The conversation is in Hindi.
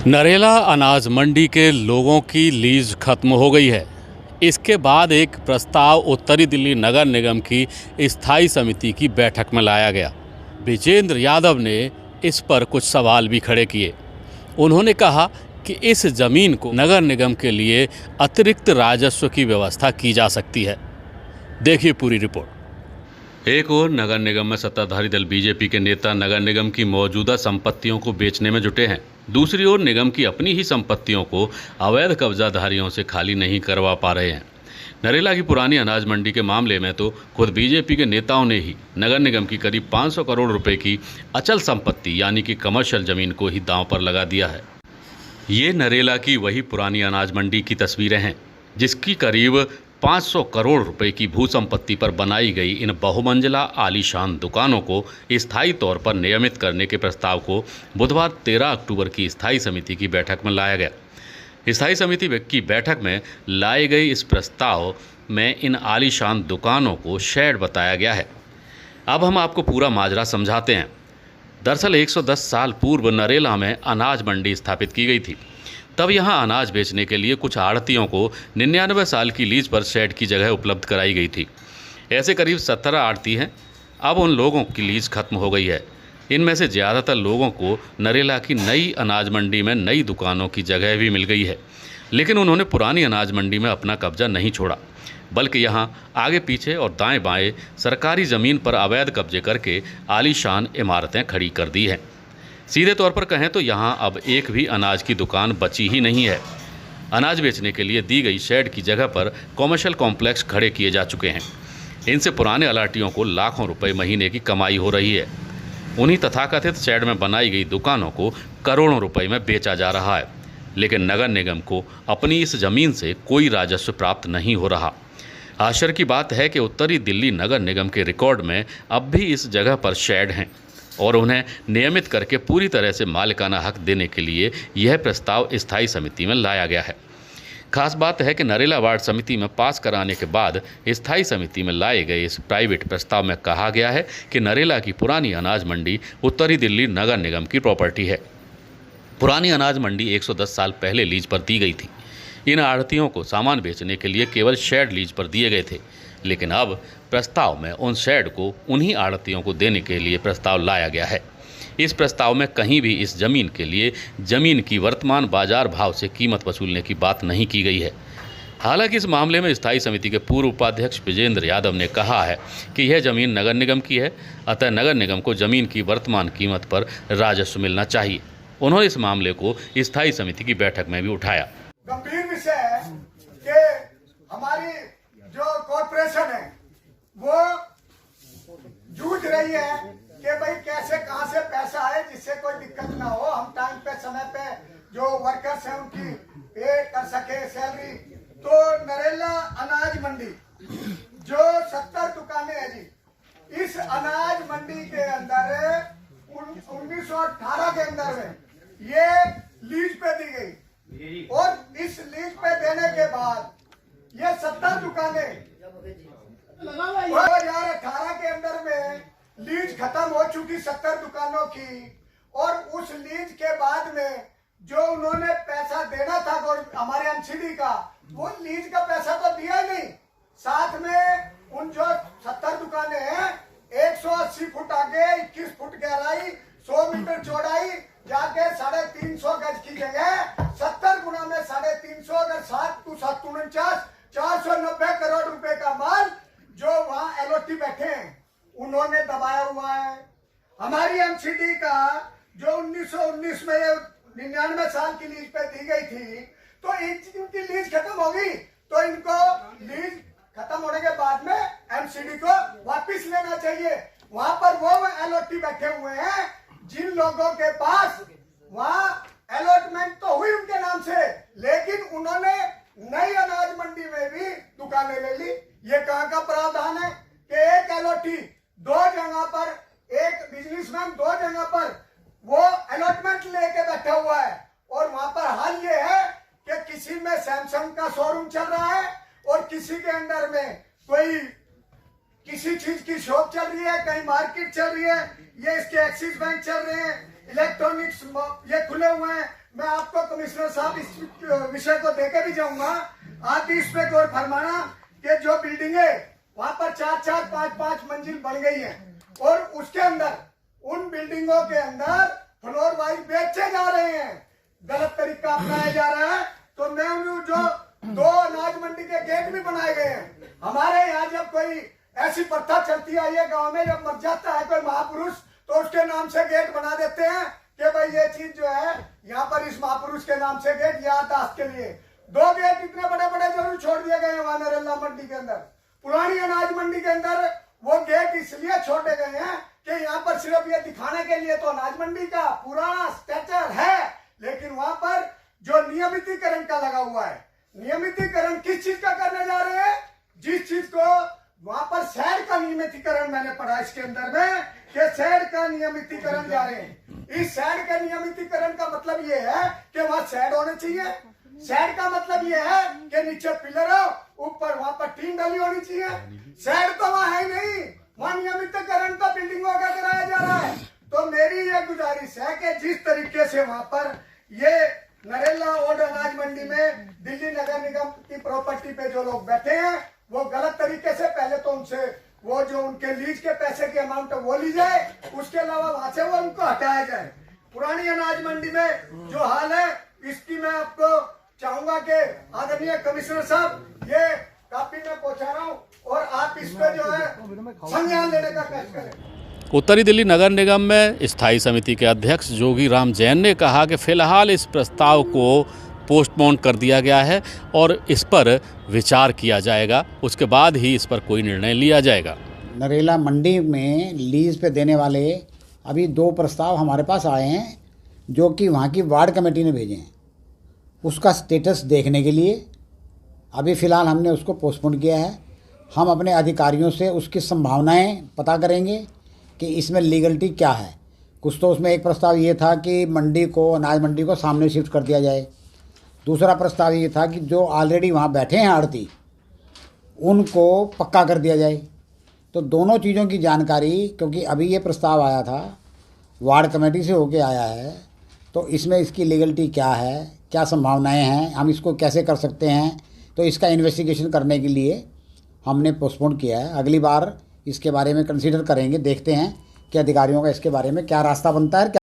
नरेला अनाज मंडी के लोगों की लीज खत्म हो गई है। इसके बाद एक प्रस्ताव उत्तरी दिल्ली नगर निगम की स्थायी समिति की बैठक में लाया गया। विजेंद्र यादव ने इस पर कुछ सवाल भी खड़े किए। उन्होंने कहा कि इस जमीन को नगर निगम के लिए अतिरिक्त राजस्व की व्यवस्था की जा सकती है। देखिए पूरी रिपोर्ट। एक ओर नगर निगम में सत्ताधारी दल बीजेपी के नेता नगर निगम की मौजूदा संपत्तियों को बेचने में जुटे हैं। दूसरी ओर निगम की अपनी ही संपत्तियों को अवैध कब्जाधारियों से खाली नहीं करवा पा रहे हैं। नरेला की पुरानी अनाज मंडी के मामले में तो खुद बीजेपी के नेताओं ने ही नगर निगम की करीब 500 करोड़ रुपए की अचल संपत्ति यानी कि कमर्शियल जमीन को ही दांव पर लगा दिया है। ये नरेला की वही पुरानी अनाज मंडी की तस्वीरें हैं जिसकी करीब 500 करोड़ रुपए की भू संपत्ति पर बनाई गई इन बहुमंजिला आलीशान दुकानों को स्थायी तौर पर नियमित करने के प्रस्ताव को बुधवार 13 अक्टूबर की स्थायी समिति की बैठक में लाया गया। स्थायी समिति की बैठक में लाए गए इस प्रस्ताव में इन आलीशान दुकानों को शेड बताया गया है। अब हम आपको पूरा माजरा समझाते हैं। दरअसल 110 साल पूर्व नरेला में अनाज मंडी स्थापित की गई थी। तब यहाँ अनाज बेचने के लिए कुछ आढ़तियों को 99 साल की लीज पर शेड की जगह उपलब्ध कराई गई थी। ऐसे करीब 17 आढ़ती हैं। अब उन लोगों की लीज खत्म हो गई है। इनमें से ज़्यादातर लोगों को नरेला की नई अनाज मंडी में नई दुकानों की जगह भी मिल गई है, लेकिन उन्होंने पुरानी अनाज मंडी में अपना कब्जा नहीं छोड़ा, बल्कि यहाँ आगे पीछे और दाएं बाएं सरकारी ज़मीन पर अवैध कब्जे करके आलीशान इमारतें खड़ी कर दी हैं। सीधे तौर पर कहें तो यहाँ अब एक भी अनाज की दुकान बची ही नहीं है। अनाज बेचने के लिए दी गई शेड की जगह पर कॉमर्शियल कॉम्प्लेक्स खड़े किए जा चुके हैं। इनसे पुराने अलाटियों को लाखों रुपए महीने की कमाई हो रही है। उन्हीं तथाकथित शेड में बनाई गई दुकानों को करोड़ों रुपए में बेचा जा रहा है, लेकिन नगर निगम को अपनी इस ज़मीन से कोई राजस्व प्राप्त नहीं हो रहा। आश्चर्य की बात है कि उत्तरी दिल्ली नगर निगम के रिकॉर्ड में अब भी इस जगह पर शेड हैं और उन्हें नियमित करके पूरी तरह से मालिकाना हक देने के लिए यह प्रस्ताव स्थायी समिति में लाया गया है। खास बात है कि नरेला वार्ड समिति में पास कराने के बाद स्थायी समिति में लाए गए इस प्राइवेट प्रस्ताव में कहा गया है कि नरेला की पुरानी अनाज मंडी उत्तरी दिल्ली नगर निगम की प्रॉपर्टी है। पुरानी अनाज मंडी 110 साल पहले लीज पर दी गई थी। इन आढ़तियों को सामान बेचने के लिए केवल शेड लीज पर दिए गए थे, लेकिन अब प्रस्ताव में उन शेड को उन्हीं आढ़तियों को देने के लिए प्रस्ताव लाया गया है। इस प्रस्ताव में कहीं भी इस जमीन के लिए जमीन की वर्तमान बाजार भाव से कीमत वसूलने की बात नहीं की गई है। हालांकि इस मामले में स्थायी समिति के पूर्व उपाध्यक्ष विजेंद्र यादव ने कहा है कि यह जमीन नगर निगम की है, अतः नगर निगम को जमीन की वर्तमान कीमत पर राजस्व मिलना चाहिए। उन्होंने इस मामले को स्थायी समिति की बैठक में भी उठाया। गंभीर विषय है कि हमारी जो कॉर्पोरेशन है वो जूझ रही है कि भाई कैसे कहां से पैसा आए जिससे कोई दिक्कत ना हो, हम टाइम पे समय पे जो वर्कर्स हैं उनकी पे कर सके सैलरी। तो नरेला अनाज मंडी जो 70 दुकानें हैं जी, इस अनाज मंडी के अंदर 1918 के अंदर में ये लीज पे दी गई और इस लीज पे देने के बाद ये 70 दुकानें 2018 के अंदर में लीज खत्म हो चुकी 70 दुकानों की, और उस लीज के बाद में जो उन्होंने पैसा देना था हमारे एमसीडी का, वो लीज का पैसा तो दिया ही नहीं। साथ में उन जो 70 दुकानें हैं 180 फुट आगे 21 फुट गहराई 100 मीटर चौड़ाई जाके 350 गज की जगह 70 गुना में 350 अगर 7 × 7 = 49 490 करोड़ रुपए का माल जो वहां एलओटी बैठे हैं उन्होंने दबाया हुआ है। हमारी एमसीडी का जो 1919 में 99 साल की लीज पे दी गई थी, तो इनकी लीज खत्म होगी तो इनको लीज खत्म होने के बाद में एमसीडी को वापस लेना चाहिए। वहां पर वो एलओटी बैठे हुए हैं जिन लोगों के पास वहां अलॉटमेंट तो हुई उनके नाम से, लेकिन उन्होंने नई अनाज मंडी में भी दुकानें ले ली। ये कहां का प्रावधान है कि एक एलओटी 2 जगह पर, एक बिजनेसमैन 2 जगह पर वो अलॉटमेंट लेके बैठा हुआ है, और वहां पर हाल ये है कि किसी में सैमसंग का शोरूम चल रहा है और किसी के अंदर में कोई किसी चीज की शॉप चल रही है, कहीं मार्केट चल रही है, ये इसके एक्सिस बैंक चल रहे हैं, इलेक्ट्रॉनिक्स ये खुले हुए हैं। मैं आपको कमिश्नर साहब इस विषय को देके भी जाऊंगा, आप भी इस पे गौर फरमाना कि जो बिल्डिंग है वहां पर 4-4, 5-5 मंजिल बन गई है और उसके अंदर उन बिल्डिंगों के अंदर फ्लोर वाइज बेचे जा रहे हैं, गलत तरीका अपनाया जा रहा है। तो मैं जो 2 अनाज मंडी के गेट भी बनाए गए हैं। हमारे यहाँ जब कोई ऐसी प्रथा चलती आई है गांव में, जब मर जाता है कोई महापुरुष तो उसके नाम से गेट बना देते हैं कि भाई ये चीज जो है यहाँ पर इस महापुरुष के नाम से गेट याददाश्त के लिए। 2 गेट इतने बड़े बड़े जरूर छोड़ दिए गए हैं वहां नरेला मंडी के अंदर। पुरानी अनाज मंडी के अंदर वो गेट इसलिए छोड़े गए हैं कि यहाँ पर सिर्फ ये दिखाने के लिए तो अनाज मंडी का पुराना स्ट्रक्चर है, लेकिन वहां पर जो नियमितीकरण का लगा हुआ है, नियमितीकरण किस चीज का करने जा रहे हैं, जिस चीज को वहां पर शहर का नियमितीकरण मैंने पढ़ा इसके अंदर में कि शहर का नियमितीकरण जा रहे हैं। इस शहर का नियमितीकरण का मतलब ये है कि वहां शेड होने चाहिए। शेड का मतलब ये है कि नीचे पिलर हो, ऊपर वहां पर टीन डाली होनी चाहिए। शेड तो वहां है नहीं, वहां नियमितीकरण तो बिल्डिंगों का कराया जा रहा है। तो मेरी ये गुजारिश है कि जिस तरीके से वहां पर ये नरेला ओल्ड अनाज मंडी में दिल्ली नगर निगम की प्रॉपर्टी पे जो लोग बैठे हैं वो गलत तरीके से, पहले तो उनसे वो जो उनके लीज के पैसे की अमाउंट है वो ली जाए, उसके अलावा वहां से वो उनको हटाया जाए। पुरानी अनाज मंडी में जो हाल है इसकी मैं आपको चाहूंगा कि आदरणीय कमिश्नर साहब ये कापी में पहुंचा रहा हूँ और आप इस पे जो है संज्ञान लेने का प्रयास करें। उत्तरी दिल्ली नगर निगम में स्थायी समिति के अध्यक्ष जोगी राम जैन ने कहा कि फिलहाल इस प्रस्ताव को पोस्टपोन कर दिया गया है और इस पर विचार किया जाएगा, उसके बाद ही इस पर कोई निर्णय लिया जाएगा। नरेला मंडी में लीज पे देने वाले अभी 2 प्रस्ताव हमारे पास आए हैं जो कि वहाँ की वार्ड कमेटी ने भेजे हैं। उसका स्टेटस देखने के लिए अभी फ़िलहाल हमने उसको पोस्टपोन किया है। हम अपने अधिकारियों से उसकी संभावनाएं पता करेंगे कि इसमें लीगलिटी क्या है। कुछ तो उसमें एक प्रस्ताव ये था कि मंडी को, अनाज मंडी को सामने शिफ्ट कर दिया जाए। दूसरा प्रस्ताव ये था कि जो ऑलरेडी वहाँ बैठे हैं आड़ती उनको पक्का कर दिया जाए। तो दोनों चीज़ों की जानकारी, क्योंकि अभी ये प्रस्ताव आया था वार्ड कमेटी से होके आया है, तो इसमें इसकी लीगलिटी क्या है, क्या संभावनाएं हैं, हम इसको कैसे कर सकते हैं, तो इसका इन्वेस्टिगेशन करने के लिए हमने पोस्टपोन किया है। अगली बार इसके बारे में कंसीडर करेंगे, देखते हैं कि अधिकारियों का इसके बारे में क्या रास्ता बनता है।